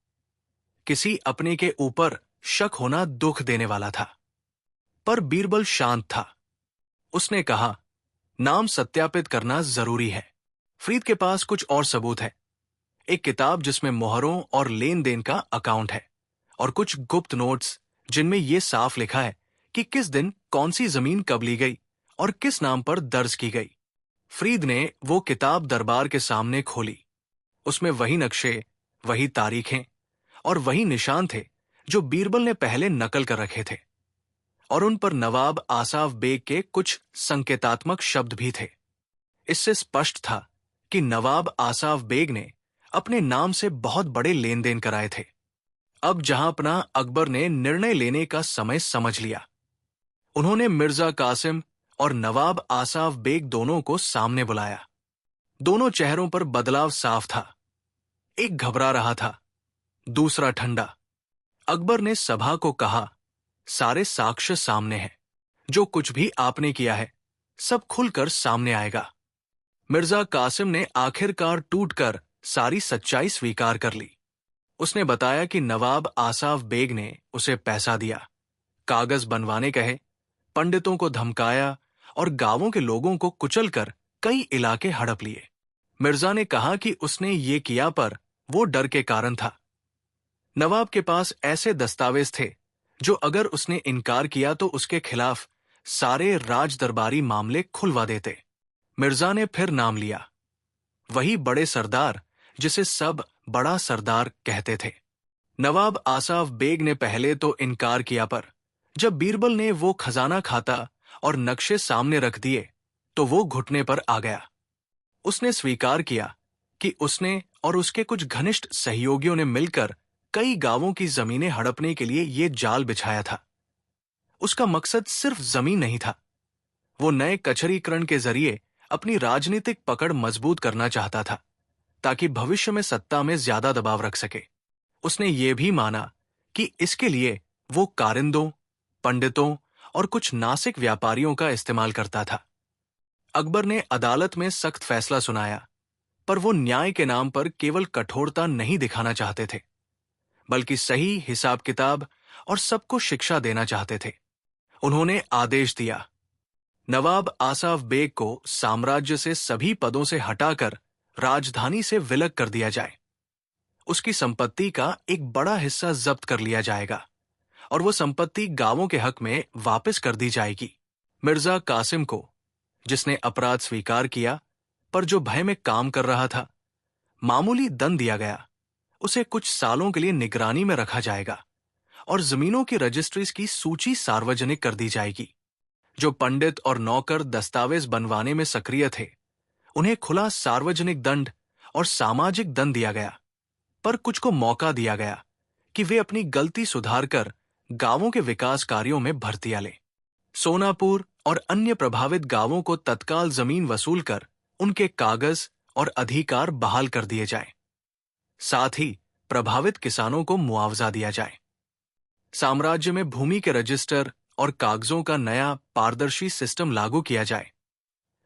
Speaker 1: किसी अपने के ऊपर शक होना दुख देने वाला था। पर बीरबल शांत था। उसने कहा, नाम सत्यापित करना जरूरी है। फ्रीद के पास कुछ और सबूत है। एक किताब जिसमें मोहरों और लेन देन का अकाउंट है और कुछ गुप्त नोट्स जिनमें यह साफ लिखा है कि किस दिन कौन सी जमीन कब ली गई और किस नाम पर दर्ज की गई। फ्रीद ने वो किताब दरबार के सामने खोली। उसमें वही नक्शे, वही तारीखें और वही निशान थे जो बीरबल ने पहले नकल कर रखे थे, और उन पर नवाब आसाफ बेग के कुछ संकेतात्मक शब्द भी थे। इससे स्पष्ट था कि नवाब आसाफ बेग ने अपने नाम से बहुत बड़े लेन देन कराए थे। अब जहां अपना अकबर ने निर्णय लेने का समय समझ लिया। उन्होंने मिर्जा कासिम और नवाब आसाफ बेग दोनों को सामने बुलाया। दोनों चेहरों पर बदलाव साफ था। एक घबरा रहा था, दूसरा ठंडा। अकबर ने सभा को कहा, सारे साक्ष्य सामने हैं। जो कुछ भी आपने किया है सब खुलकर सामने आएगा। मिर्जा कासिम ने आखिरकार टूटकर सारी सच्चाई स्वीकार कर ली। उसने बताया कि नवाब आसाफ बेग ने उसे पैसा दिया, कागज बनवाने कहे, पंडितों को धमकाया और गांवों के लोगों को कुचलकर कई इलाके हड़प लिए। मिर्जा ने कहा कि उसने ये किया पर वो डर के कारण था। नवाब के पास ऐसे दस्तावेज थे जो अगर उसने इनकार किया तो उसके खिलाफ सारे राज दरबारी मामले खुलवा देते। मिर्जा ने फिर नाम लिया, वही बड़े सरदार जिसे सब बड़ा सरदार कहते थे। नवाब आसाफ बेग ने पहले तो इनकार किया, पर जब बीरबल ने वो खजाना खाता और नक्शे सामने रख दिए तो वो घुटने पर आ गया। उसने स्वीकार किया कि उसने और उसके कुछ घनिष्ठ सहयोगियों ने मिलकर कई गांवों की जमीनें हड़पने के लिए ये जाल बिछाया था। उसका मकसद सिर्फ जमीन नहीं था, वो नए कचरीकरण के जरिए अपनी राजनीतिक पकड़ मजबूत करना चाहता था ताकि भविष्य में सत्ता में ज्यादा दबाव रख सके। उसने ये भी माना कि इसके लिए वो कारिंदों, पंडितों और कुछ नासिक व्यापारियों का इस्तेमाल करता था। अकबर ने अदालत में सख्त फैसला सुनाया, पर वो न्याय के नाम पर केवल कठोरता नहीं दिखाना चाहते थे, बल्कि सही हिसाब किताब और सबको शिक्षा देना चाहते थे। उन्होंने आदेश दिया, नवाब आसाफ बेग को साम्राज्य से सभी पदों से हटाकर राजधानी से विलग कर दिया जाए। उसकी संपत्ति का एक बड़ा हिस्सा जब्त कर लिया जाएगा और वो संपत्ति गांवों के हक में वापस कर दी जाएगी। मिर्जा कासिम को, जिसने अपराध स्वीकार किया पर जो भय में काम कर रहा था, मामूली दंड दिया गया। उसे कुछ सालों के लिए निगरानी में रखा जाएगा और जमीनों की रजिस्ट्रीज की सूची सार्वजनिक कर दी जाएगी। जो पंडित और नौकर दस्तावेज बनवाने में सक्रिय थे, उन्हें खुला सार्वजनिक दंड और सामाजिक दंड दिया गया, पर कुछ को मौका दिया गया कि वे अपनी गलती सुधारकर गांवों के विकास कार्यों में भर्तियां लें। सोनापुर और अन्य प्रभावित गांवों को तत्काल जमीन वसूल कर उनके कागज और अधिकार बहाल कर दिए जाएं। साथ ही प्रभावित किसानों को मुआवजा दिया जाए। साम्राज्य में भूमि के रजिस्टर और कागजों का नया पारदर्शी सिस्टम लागू किया जाए।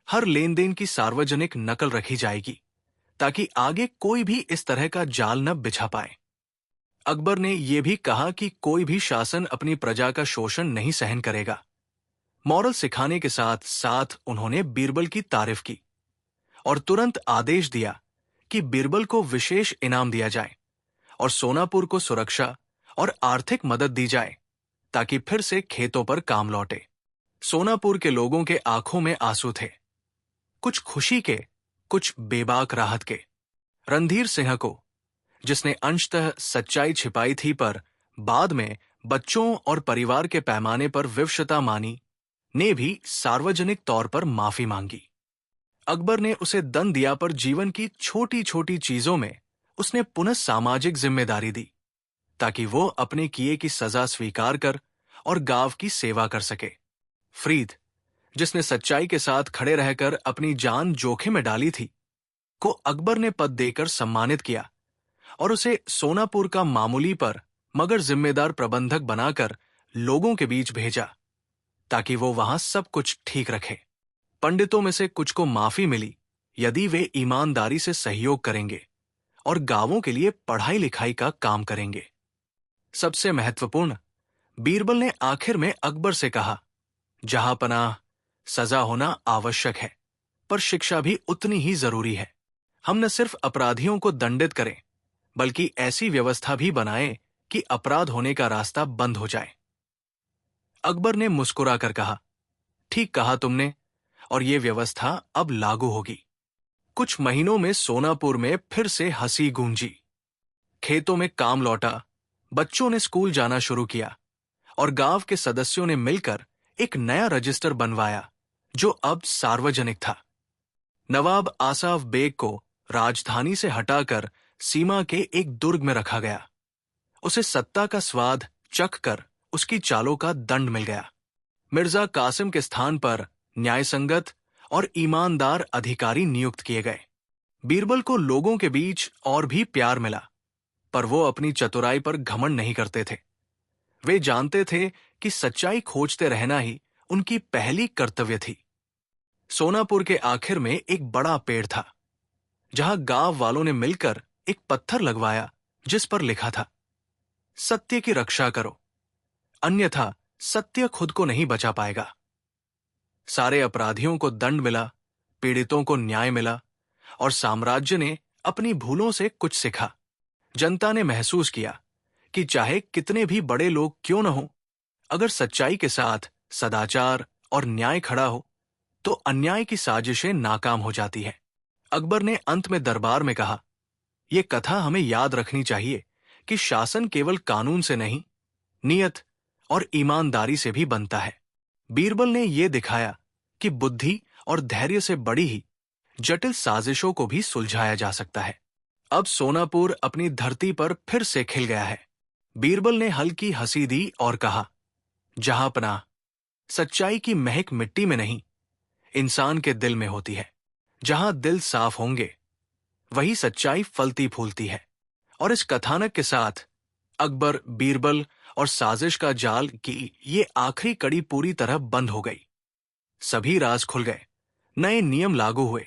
Speaker 1: हर लेन देन की सार्वजनिक नकल रखी जाएगी ताकि आगे कोई भी इस तरह का जाल न बिछा पाए। अकबर ने यह भी कहा कि कोई भी शासन अपनी प्रजा का शोषण नहीं सहन करेगा। मॉरल सिखाने के साथ साथ उन्होंने बीरबल की तारीफ की और तुरंत आदेश दिया कि बीरबल को विशेष इनाम दिया जाए और सोनापुर को सुरक्षा और आर्थिक मदद दी जाए ताकि फिर से खेतों पर काम लौटे। सोनापुर के लोगों के आंखों में आंसू थे, कुछ खुशी के, कुछ बेबाक राहत के। रणधीर सिंह को, जिसने अंशतः सच्चाई छिपाई थी पर बाद में बच्चों और परिवार के पैमाने पर विवशता मानी, ने भी सार्वजनिक तौर पर माफी मांगी। अकबर ने उसे दंड दिया पर जीवन की छोटी छोटी चीजों में उसने पुनः सामाजिक जिम्मेदारी दी, ताकि वो अपने किए की सजा स्वीकार कर और गांव की सेवा कर सके। फरीद, जिसने सच्चाई के साथ खड़े रहकर अपनी जान जोखिम में डाली थी, को अकबर ने पद देकर सम्मानित किया और उसे सोनापुर का मामूली पर मगर जिम्मेदार प्रबंधक बनाकर लोगों के बीच भेजा, ताकि वो वहां सब कुछ ठीक रखे। पंडितों में से कुछ को माफी मिली यदि वे ईमानदारी से सहयोग करेंगे और गांवों के लिए पढ़ाई लिखाई का काम करेंगे। सबसे महत्वपूर्ण, बीरबल ने आखिर में अकबर से कहा, जहांपनाह, सजा होना आवश्यक है, पर शिक्षा भी उतनी ही जरूरी है। हम न सिर्फ अपराधियों को दंडित करें, बल्कि ऐसी व्यवस्था भी बनाएं कि अपराध होने का रास्ता बंद हो जाए। अकबर ने मुस्कुराकर कहा, ठीक कहा तुमने, और ये व्यवस्था अब लागू होगी। कुछ महीनों में सोनापुर में फिर से हंसी गूंजी। खेतों में काम लौटा, बच्चों ने स्कूल जाना शुरू किया और गांव के सदस्यों ने मिलकर एक नया रजिस्टर बनवाया जो अब सार्वजनिक था। नवाब आसाफ बेग को राजधानी से हटाकर सीमा के एक दुर्ग में रखा गया। उसे सत्ता का स्वाद चखकर उसकी चालों का दंड मिल गया। मिर्जा कासिम के स्थान पर न्यायसंगत और ईमानदार अधिकारी नियुक्त किए गए। बीरबल को लोगों के बीच और भी प्यार मिला, पर वो अपनी चतुराई पर घमंड नहीं करते थे। वे जानते थे कि सच्चाई खोजते रहना ही उनकी पहली कर्तव्य थी। सोनापुर के आखिर में एक बड़ा पेड़ था, जहां गांव वालों ने मिलकर एक पत्थर लगवाया जिस पर लिखा था, सत्य की रक्षा करो, अन्यथा सत्य खुद को नहीं बचा पाएगा। सारे अपराधियों को दंड मिला, पीड़ितों को न्याय मिला और साम्राज्य ने अपनी भूलों से कुछ सीखा। जनता ने महसूस किया कि चाहे कितने भी बड़े लोग क्यों न हो, अगर सच्चाई के साथ सदाचार और न्याय खड़ा हो तो अन्याय की साजिशें नाकाम हो जाती हैं। अकबर ने अंत में दरबार में कहा, यह कथा हमें याद रखनी चाहिए कि शासन केवल कानून से नहीं, नियत और ईमानदारी से भी बनता है। बीरबल ने यह दिखाया कि बुद्धि और धैर्य से बड़ी ही जटिल साजिशों को भी सुलझाया जा सकता है। अब सोनापुर अपनी धरती पर फिर से खिल गया है। बीरबल ने हल्की हंसी दी और कहा, जहांपनाह, सच्चाई की महक मिट्टी में नहीं, इंसान के दिल में होती है। जहां दिल साफ होंगे, वही सच्चाई फलती फूलती है। और इस कथानक के साथ अकबर, बीरबल और साजिश का जाल की ये आखिरी कड़ी पूरी तरह बंद हो गई। सभी राज खुल गए, नए नियम लागू हुए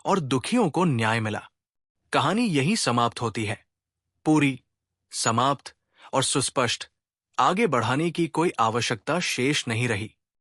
Speaker 1: और दुखियों को न्याय मिला। कहानी यही समाप्त होती है, पूरी, समाप्त और सुस्पष्ट। आगे बढ़ाने की कोई आवश्यकता शेष नहीं रही।